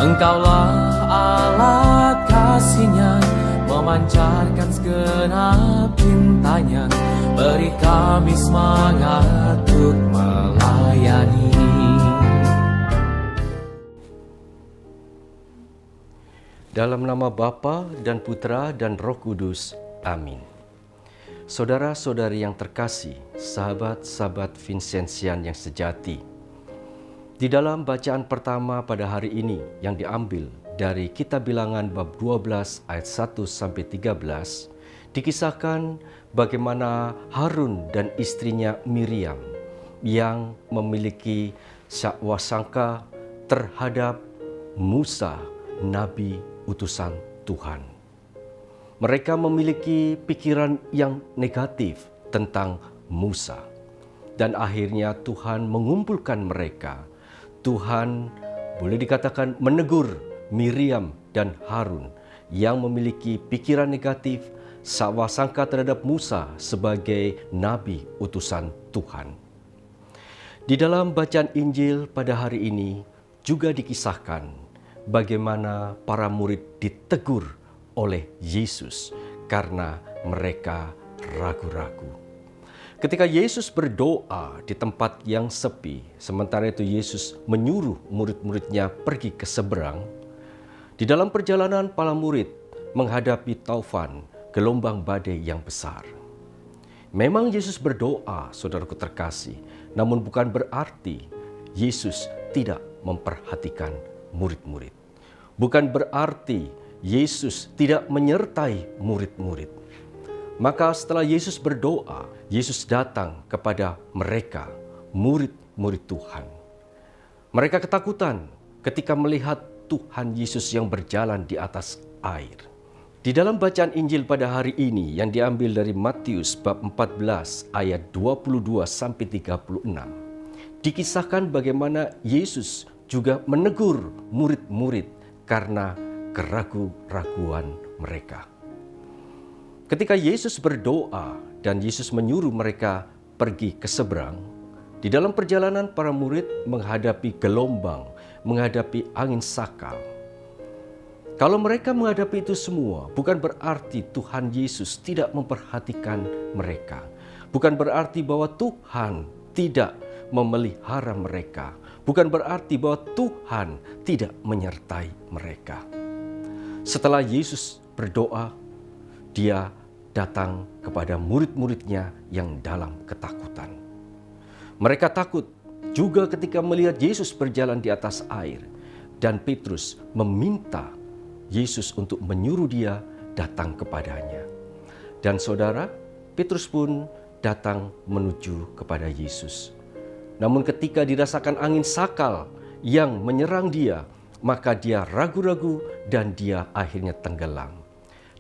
Engkaulah alat kasih-Nya, memancarkan segenap cintanya, beri kami semangat untuk melayani. Dalam nama Bapa dan Putra dan Roh Kudus. Amin. Saudara-saudari yang terkasih, sahabat-sahabat Vincentian yang sejati, di dalam bacaan pertama pada hari ini yang diambil dari Kitab Bilangan bab 12 ayat 1-13, dikisahkan bagaimana Harun dan istrinya Miriam yang memiliki sakwasangka terhadap Musa, nabi utusan Tuhan. Mereka memiliki pikiran yang negatif tentang Musa. Dan akhirnya Tuhan mengumpulkan mereka. Tuhan boleh dikatakan menegur Miriam dan Harun yang memiliki pikiran negatif, sakwasangka terhadap Musa sebagai nabi utusan Tuhan. Di dalam bacaan Injil pada hari ini juga dikisahkan bagaimana para murid ditegur oleh Yesus karena mereka ragu-ragu. Ketika Yesus berdoa di tempat yang sepi, sementara itu Yesus menyuruh murid-muridnya pergi ke seberang. Di dalam perjalanan para murid menghadapi taufan, gelombang badai yang besar. Memang Yesus berdoa, saudaraku terkasih, namun bukan berarti Yesus tidak memperhatikan murid-murid. Bukan berarti Yesus tidak menyertai murid-murid. Maka setelah Yesus berdoa, Yesus datang kepada mereka, murid-murid Tuhan. Mereka ketakutan ketika melihat Tuhan Yesus yang berjalan di atas air. Di dalam bacaan Injil pada hari ini yang diambil dari Matius bab 14 ayat 22-36, dikisahkan bagaimana Yesus juga menegur murid-murid karena keraguan-raguan mereka. Ketika Yesus berdoa dan Yesus menyuruh mereka pergi ke seberang, di dalam perjalanan para murid menghadapi gelombang, menghadapi angin sakal. Kalau mereka menghadapi itu semua, bukan berarti Tuhan Yesus tidak memperhatikan mereka. Bukan berarti bahwa Tuhan tidak memelihara mereka. Bukan berarti bahwa Tuhan tidak menyertai mereka. Setelah Yesus berdoa, Dia datang kepada murid-muridnya yang dalam ketakutan. Mereka takut juga ketika melihat Yesus berjalan di atas air. Dan Petrus meminta Yesus untuk menyuruh dia datang kepadanya. Dan saudara, Petrus pun datang menuju kepada Yesus. Namun ketika dirasakan angin sakal yang menyerang dia, maka dia ragu-ragu dan dia akhirnya tenggelam.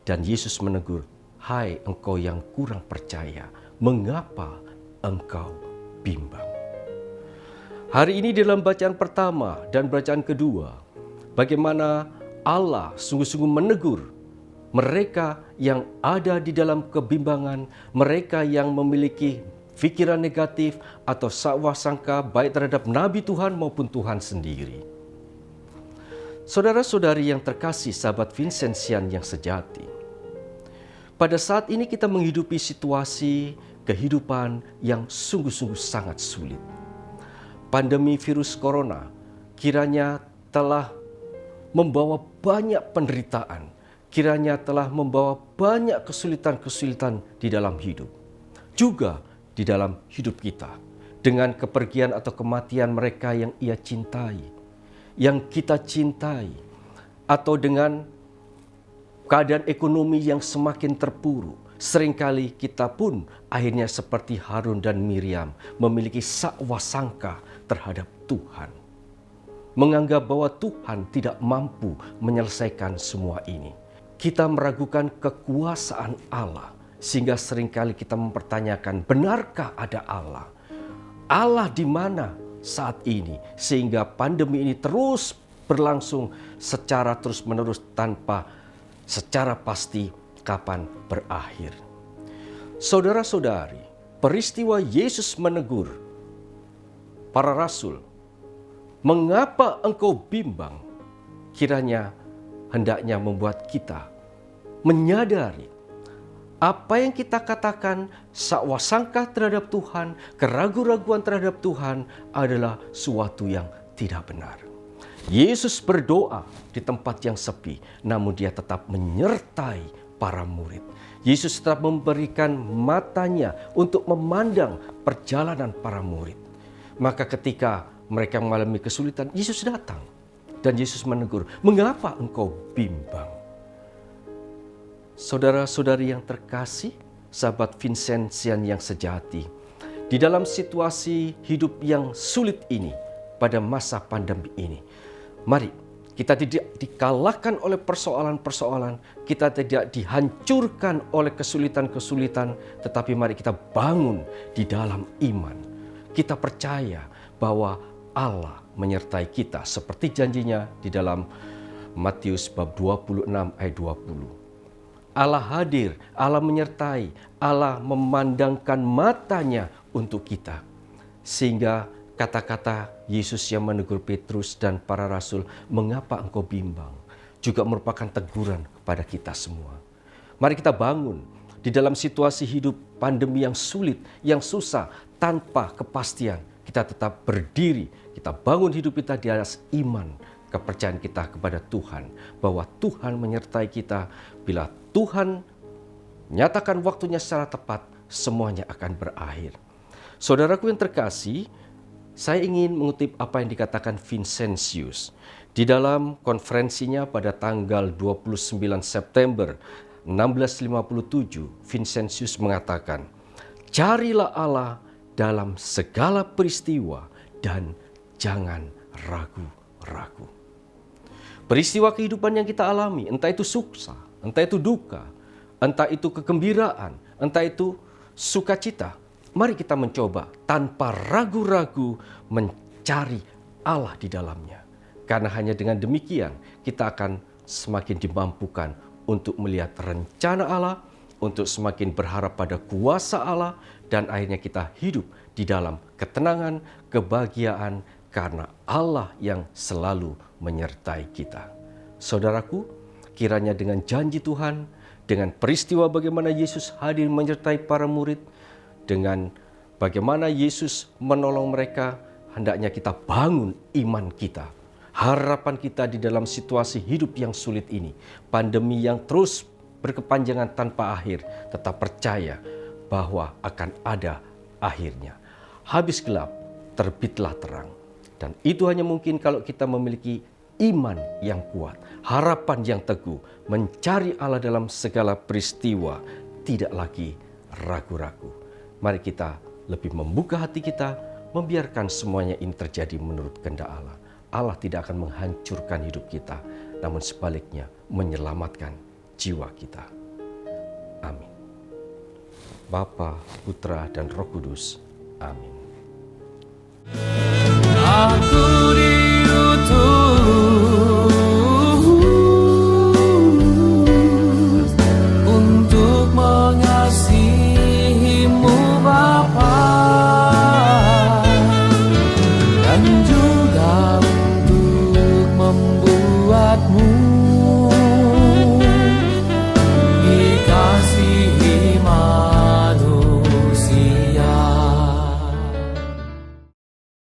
Dan Yesus menegur, "Hai engkau yang kurang percaya, mengapa engkau bimbang?" Hari ini dalam bacaan pertama dan bacaan kedua, bagaimana Allah sungguh-sungguh menegur mereka yang ada di dalam kebimbangan, mereka yang memiliki pikiran negatif atau sakwasangka baik terhadap Nabi Tuhan maupun Tuhan sendiri. Saudara-saudari yang terkasih, sahabat Vincentian yang sejati, pada saat ini kita menghidupi situasi kehidupan yang sungguh-sungguh sangat sulit. Pandemi virus corona kiranya telah membawa banyak penderitaan, kiranya telah membawa banyak kesulitan-kesulitan di dalam hidup. Juga di dalam hidup kita, dengan kepergian atau kematian mereka yang ia cintai, yang kita cintai, atau dengan keadaan ekonomi yang semakin terpuruk. Seringkali kita pun akhirnya seperti Harun dan Miriam memiliki sakwasangka terhadap Tuhan. Menganggap bahwa Tuhan tidak mampu menyelesaikan semua ini. Kita meragukan kekuasaan Allah. Sehingga seringkali kita mempertanyakan, benarkah ada Allah? Allah di mana saat ini? Sehingga pandemi ini terus berlangsung secara terus-menerus tanpa secara pasti kapan berakhir. Saudara-saudari, peristiwa Yesus menegur para rasul, Mengapa engkau bimbang? Kiranya hendaknya membuat kita menyadari apa yang kita katakan, sakwasangka terhadap Tuhan, keraguan-raguan terhadap Tuhan adalah suatu yang tidak benar. Yesus berdoa di tempat yang sepi, namun dia tetap menyertai para murid. Yesus tetap memberikan matanya untuk memandang perjalanan para murid. Maka ketika mereka mengalami kesulitan, Yesus datang dan Yesus menegur, "Mengapa engkau bimbang?" Saudara-saudari yang terkasih, sahabat Vincentian yang sejati, di dalam situasi hidup yang sulit ini, pada masa pandemi ini, mari kita tidak dikalahkan oleh persoalan-persoalan, kita tidak dihancurkan oleh kesulitan-kesulitan, tetapi mari kita bangun di dalam iman. Kita percaya bahwa Allah menyertai kita seperti janjinya di dalam Matius bab 26 ayat 20. Allah hadir, Allah menyertai, Allah memandangkan matanya untuk kita. Sehingga kata-kata Yesus yang menegur Petrus dan para rasul, "Mengapa engkau bimbang?" juga merupakan teguran kepada kita semua. Mari kita bangun di dalam situasi hidup pandemi yang sulit, yang susah, tanpa kepastian. Kita tetap berdiri, kita bangun hidup kita di atas iman, kepercayaan kita kepada Tuhan, bahwa Tuhan menyertai kita. Bila Tuhan nyatakan waktunya secara tepat, semuanya akan berakhir. Saudaraku yang terkasih, saya ingin mengutip apa yang dikatakan Vincentius di dalam konferensinya pada tanggal 29 September 1657. Vincentius mengatakan, "Carilah Allah dalam segala peristiwa dan jangan ragu-ragu." Peristiwa kehidupan yang kita alami, entah itu suksa, entah itu duka, entah itu kegembiraan, entah itu sukacita, mari kita mencoba tanpa ragu-ragu mencari Allah di dalamnya. Karena hanya dengan demikian kita akan semakin dimampukan untuk melihat rencana Allah, untuk semakin berharap pada kuasa Allah, dan akhirnya kita hidup di dalam ketenangan, kebahagiaan, karena Allah yang selalu menyertai kita. Saudaraku, kiranya dengan janji Tuhan, dengan peristiwa bagaimana Yesus hadir menyertai para murid, dengan bagaimana Yesus menolong mereka, hendaknya kita bangun iman kita. Harapan kita di dalam situasi hidup yang sulit ini, pandemi yang terus berkepanjangan tanpa akhir, tetap percaya bahwa akan ada akhirnya. Habis gelap, terbitlah terang. Dan itu hanya mungkin kalau kita memiliki iman yang kuat, harapan yang teguh, mencari Allah dalam segala peristiwa, tidak lagi ragu-ragu. Mari kita lebih membuka hati kita, membiarkan semuanya ini terjadi menurut kehendak Allah. Allah tidak akan menghancurkan hidup kita, namun sebaliknya menyelamatkan jiwa kita. Amin. Bapa, Putra, dan Roh Kudus. Amin.